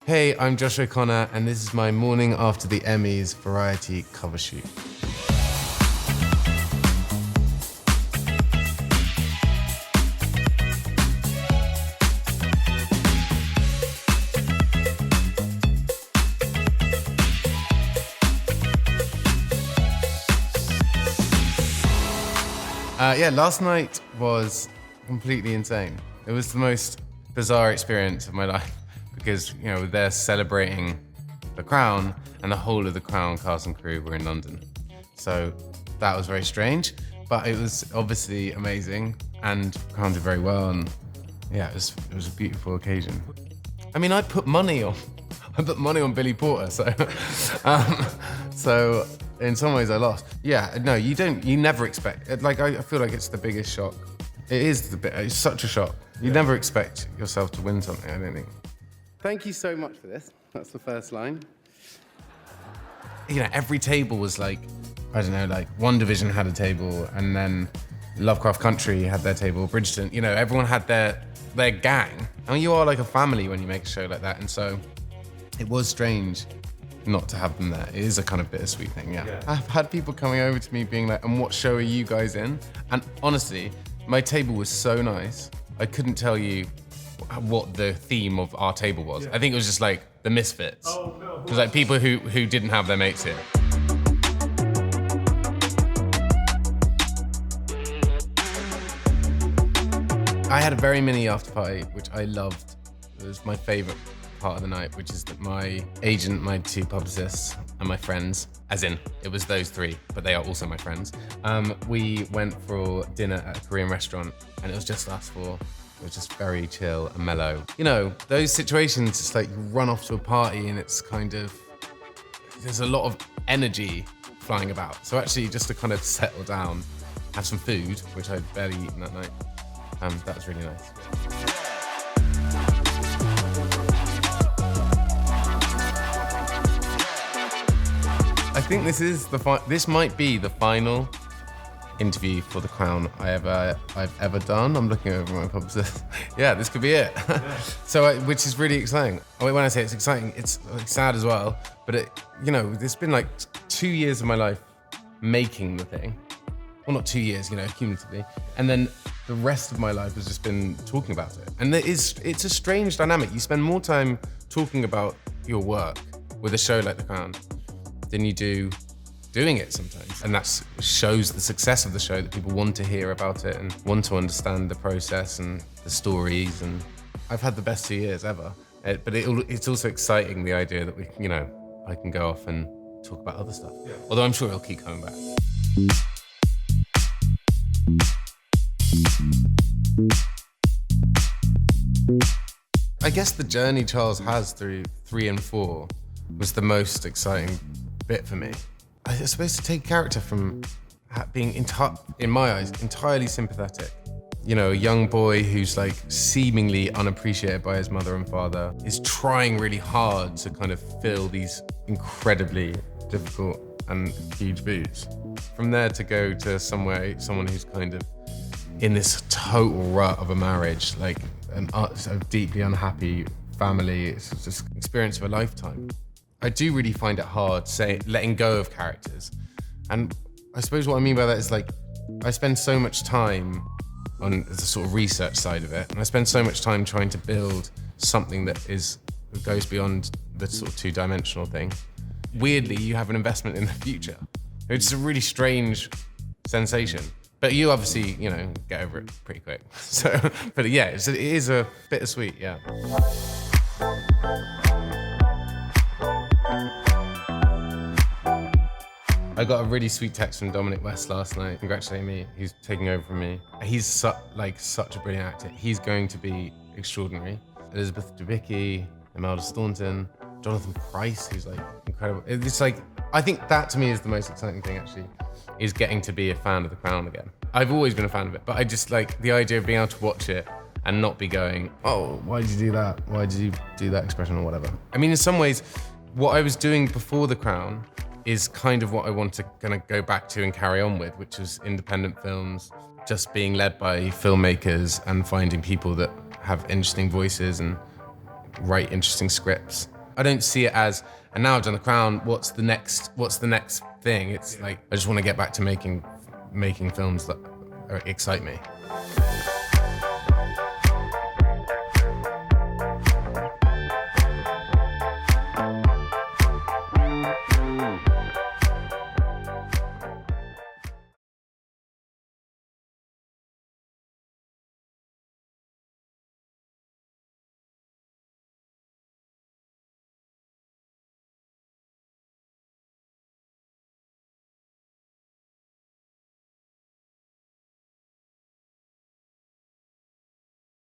Hey, I'm Josh O'Connor, and this is my morning after the Emmys variety cover shoot. Last night was completely insane. It was the most bizarre experience of my life because, they're celebrating The Crown and the whole of the Crown cast and crew were in London. So that was very strange, but it was obviously amazing and Crown did very well, and it was a beautiful occasion. I mean, I put money on Billy Porter, so in some ways I lost. You never expect, I feel like it's the biggest shock. It's such a shock. You never expect yourself to win something, I don't think. Thank you so much for this. That's the first line. Every table was One Division had a table, and then Lovecraft Country had their table, Bridgeton, everyone had their gang. I mean, you are like a family when you make a show like that, and so it was strange not to have them there. It is a kind of bittersweet thing, yeah. I've had people coming over to me being like, and what show are you guys in? And honestly, my table was so nice, I couldn't tell you what the theme of our table was. I think it was just like the Misfits. Oh, no. It was like people who didn't have their mates here. I had a very mini after party, which I loved. It was my favorite part of the night, which is that my agent, my two publicists, and my friends, as in, it was those three, but they are also my friends. We went for dinner at a Korean restaurant, and it was just us four. It was just very chill and mellow. Those situations, it's like you run off to a party and it's there's a lot of energy flying about. So actually just to kind of settle down, have some food, which I'd barely eaten that night, that was really nice. I think this might be the final interview for The Crown I've ever done. I'm looking over my publicist. Yeah, this could be it. So, which is really exciting. I mean, when I say it's exciting, it's sad as well. But it's been 2 years of my life making the thing. Well, not 2 years, cumulatively. And then the rest of my life has just been talking about it. And it's a strange dynamic. You spend more time talking about your work with a show like The Crown than you do doing it sometimes. And that shows the success of the show, that people want to hear about it and want to understand the process and the stories. And I've had the best 2 years ever. But it's also exciting, the idea that I can go off and talk about other stuff. Yeah. Although I'm sure it'll keep coming back. I guess the journey Charles has through 3 and 4 was the most exciting bit for me. I was supposed to take character from being, in my eyes, entirely sympathetic. A young boy who's seemingly unappreciated by his mother and father, is trying really hard to kind of fill these incredibly difficult and huge boots. From there to go to someone who's kind of in this total rut of a marriage, a deeply unhappy family. It's just an experience of a lifetime. I do really find it hard letting go of characters. And I suppose what I mean by that is I spend so much time on the sort of research side of it, and I spend so much time trying to build something that goes beyond the sort of two-dimensional thing. Weirdly, you have an investment in the future. It's a really strange sensation. But you obviously, get over it pretty quick. But yeah, it is a bittersweet, yeah. I got a really sweet text from Dominic West last night, congratulating me. He's taking over from me. He's such a brilliant actor. He's going to be extraordinary. Elizabeth Debicki, Imelda Staunton, Jonathan Pryce, who's incredible. It's I think that to me is the most exciting thing, actually, is getting to be a fan of The Crown again. I've always been a fan of it, but I just like the idea of being able to watch it and not be going, oh, why did you do that? Why did you do that expression or whatever? I mean, in some ways, what I was doing before The Crown is kind of what I want to kind of go back to and carry on with, which is independent films, just being led by filmmakers and finding people that have interesting voices and write interesting scripts. I don't see it as, and now I've done The Crown, what's the next thing? It's like, I just want to get back to making films that excite me.